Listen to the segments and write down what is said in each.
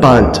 5।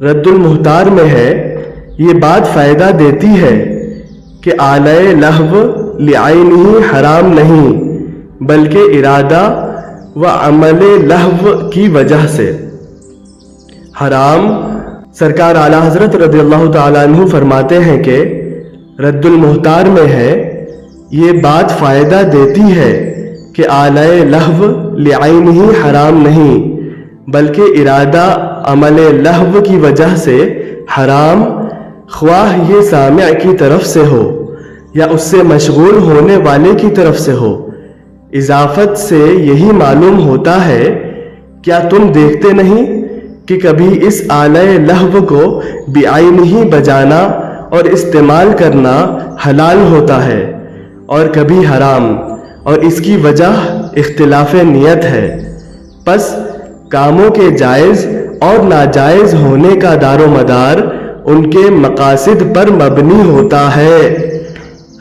رد المحتار میں ہے یہ بات فائدہ دیتی ہے کہ آلۂ لہو لعینہ حرام نہیں بلکہ ارادہ و عمل لہو کی وجہ سے حرام۔ سرکار اعلیٰ حضرت رضی اللہ تعالیٰ عنہ فرماتے ہیں کہ رد المحتار میں ہے یہ بات فائدہ دیتی ہے کہ آلۂ لہو لعینہ حرام نہیں بلکہ ارادہ عمل لہو کی وجہ سے حرام، خواہ یہ سامع کی طرف سے ہو یا اس سے مشغول ہونے والے کی طرف سے ہو۔ اضافت سے یہی معلوم ہوتا ہے، کیا تم دیکھتے نہیں کہ کبھی اس آلۂ لہو کو بعینہ بجانا اور استعمال کرنا حلال ہوتا ہے اور کبھی حرام، اور اس کی وجہ اختلاف نیت ہے۔ پس کاموں کے جائز اور ناجائز ہونے کا دار و مدار ان کے مقاصد پر مبنی ہوتا ہے۔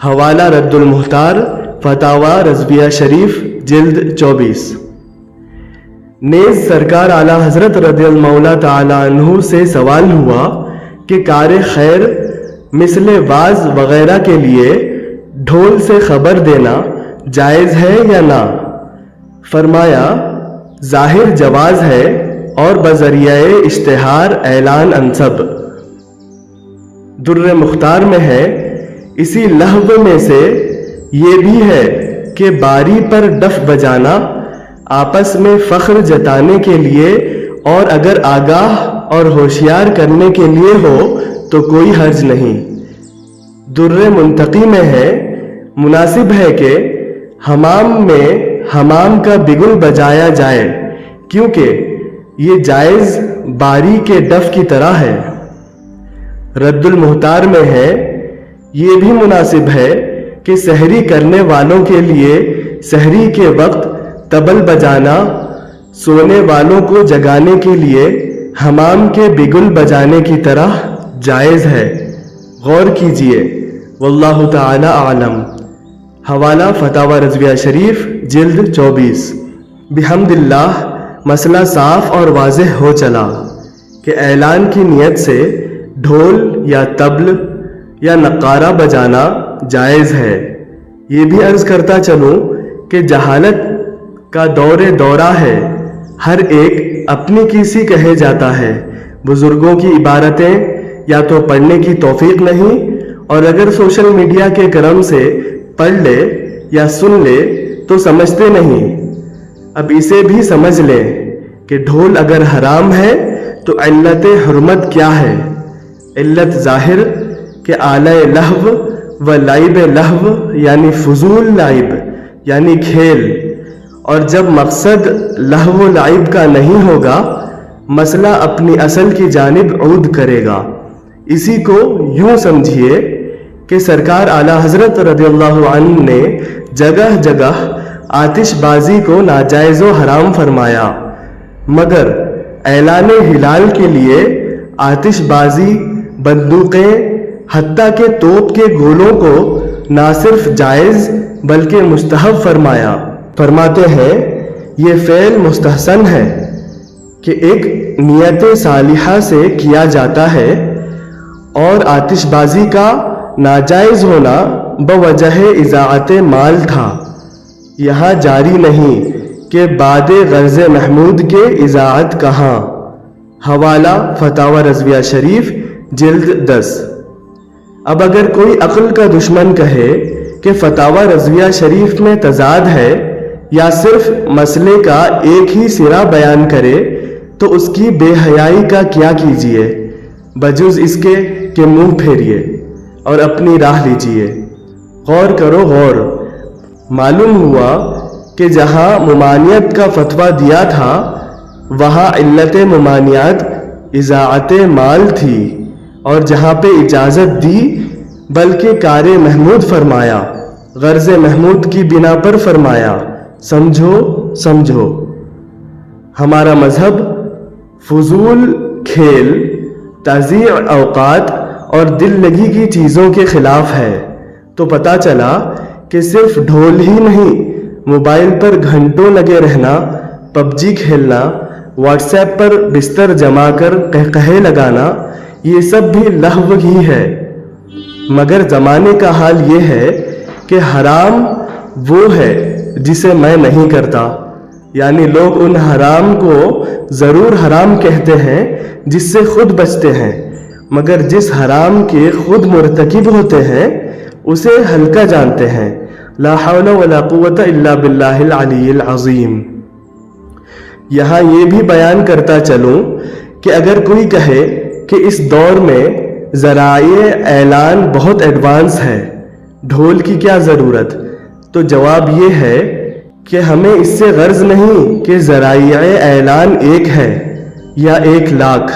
حوالہ رد المحتار، فتاوی رضویہ شریف، جلد 24۔ نیز سرکار اعلیٰ حضرت رضی اللہ تعالیٰ عنہ سے سوال ہوا کہ کار خیر مثل واز وغیرہ کے لیے ڈھول سے خبر دینا جائز ہے یا نہ؟ فرمایا ظاہر جواز ہے اور بذریعہ اشتہار اعلان انسب۔ در مختار میں ہے اسی لہو میں سے یہ بھی ہے کہ باری پر ڈف بجانا آپس میں فخر جتانے کے لیے اور اگر آگاہ اور ہوشیار کرنے کے لیے ہو تو کوئی حرج نہیں۔ در منتقی میں ہے مناسب ہے کہ حمام میں حمام کا بگل بجایا جائے کیونکہ یہ جائز باری کے ڈف کی طرح ہے۔ رد المحتار میں ہے یہ بھی مناسب ہے کہ سحری کرنے والوں کے لیے سحری کے وقت طبل بجانا سونے والوں کو جگانے کے لیے حمام کے بگل بجانے کی طرح جائز ہے۔ غور کیجئے، واللہ تعالی اعلم۔ حوالہ فتاوی رضویہ شریف، جلد 24۔ بحمد اللہ مسئلہ صاف اور واضح ہو چلا کہ اعلان کی نیت سے ڈھول یا طبل یا نقارہ بجانا جائز ہے۔ یہ بھی عرض کرتا چلوں کہ جہالت کا دورہ ہے، ہر ایک اپنی کیسی کہے جاتا ہے۔ بزرگوں کی عبارتیں یا تو پڑھنے کی توفیق نہیں، اور اگر سوشل میڈیا کے کرم سے پڑھ لے یا سن لے تو سمجھتے نہیں۔ اب اسے بھی سمجھ لیں کہ ڈھول اگر حرام ہے تو علت حرمت کیا ہے؟ علت ظاہر کہ آلۂ لہو و لعب لہو یعنی فضول لعب یعنی کھیل، اور جب مقصد لہو و لعب کا نہیں ہوگا مسئلہ اپنی اصل کی جانب عود کرے گا۔ اسی کو یوں سمجھیے کہ سرکار اعلیٰ حضرت رضی اللہ عنہ نے جگہ جگہ آتش بازی کو ناجائز و حرام فرمایا، مگر اعلان ہلال کے لیے آتش بازی، بندوقیں، حتیٰ کہ توپ کے گولوں کو نہ صرف جائز بلکہ مستحب فرمایا۔ فرماتے ہیں یہ فعل مستحسن ہے کہ ایک نیت صالحہ سے کیا جاتا ہے، اور آتش بازی کا ناجائز ہونا بوجہ اضاعت مال تھا، یہاں جاری نہیں کہ بعد غرض محمود کے اضاعت کہاں۔ حوالہ فتاوی رضویہ شریف، جلد 10۔ اب اگر کوئی عقل کا دشمن کہے کہ فتاوی رضویہ شریف میں تضاد ہے یا صرف مسئلے کا ایک ہی سرا بیان کرے تو اس کی بے حیائی کا کیا کیجیے، بجز اس کے کہ منہ پھیریے اور اپنی راہ لیجیے۔ غور کرو غور، معلوم ہوا کہ جہاں ممانعت کا فتویٰ دیا تھا وہاں علت ممانعت اضاعت مال تھی، اور جہاں پہ اجازت دی بلکہ کار محمود فرمایا، غرض محمود کی بنا پر فرمایا۔ سمجھو ہمارا مذہب فضول کھیل، تضییع اوقات اور دل لگی کی چیزوں کے خلاف ہے۔ تو پتہ چلا کہ صرف ڈھول ہی نہیں، موبائل پر گھنٹوں لگے رہنا، پب جی کھیلنا، واٹس ایپ پر بستر جما کر قہقہے لگانا، یہ سب بھی لہو ہی ہے۔ مگر زمانے کا حال یہ ہے کہ حرام وہ ہے جسے میں نہیں کرتا، یعنی لوگ ان حرام کو ضرور حرام کہتے ہیں جس سے خود بچتے ہیں، مگر جس حرام کے خود مرتکب ہوتے ہیں اسے ہلکا جانتے ہیں۔ لا حول ولا قوت الا باللہ العلی العظیم۔ یہاں یہ بھی بیان کرتا چلوں کہ اگر کوئی کہے کہ اس دور میں ذرائع اعلان بہت ایڈوانس ہے، ڈھول کی کیا ضرورت، تو جواب یہ ہے کہ ہمیں اس سے غرض نہیں کہ ذرائع اعلان ایک ہے یا 1,00,000۔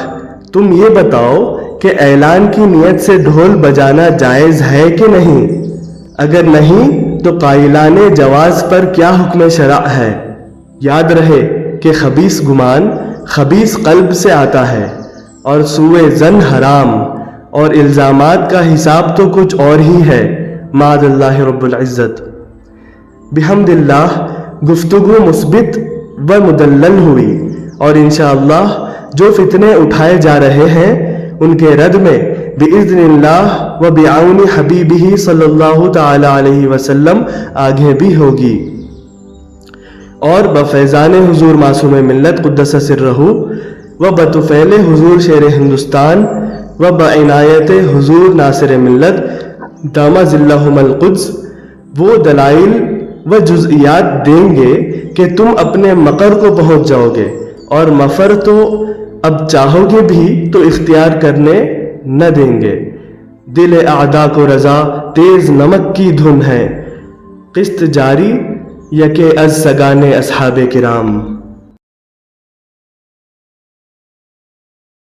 تم یہ بتاؤ کہ اعلان کی نیت سے ڈھول بجانا جائز ہے کہ نہیں؟ اگر نہیں تو قائلان جواز پر کیا حکم شرع ہے؟ یاد رہے کہ خبیث گمان خبیث قلب سے آتا ہے، اور سوء ظن حرام، اور الزامات کا حساب تو کچھ اور ہی ہے، معاذ اللہ رب العزت۔ بحمد اللہ گفتگو مثبت و مدلل ہوئی، اور انشاءاللہ جو فتنے اٹھائے جا رہے ہیں ان کے رد میں بإذن اللہ و بعون حبیبہ صلی اللہ تعالی علیہ وسلم آگے بھی ہوگی، اور بفیضان حضور معصوم ملت قدس سرہ و بطفیل حضور شیر ہندوستان و بعنایت حضور ناصر ملت دامہ ظلہم القدس وہ دلائل و جزئیات دیں گے کہ تم اپنے مقر کو پہنچ جاؤ گے، اور مفر تو اب چاہو گے بھی تو اختیار کرنے نہ دیں گے۔ دل اعدا کو رضا تیز نمک کی دھن ہے، قسط جاری یکے از سگانے اصحاب کرام۔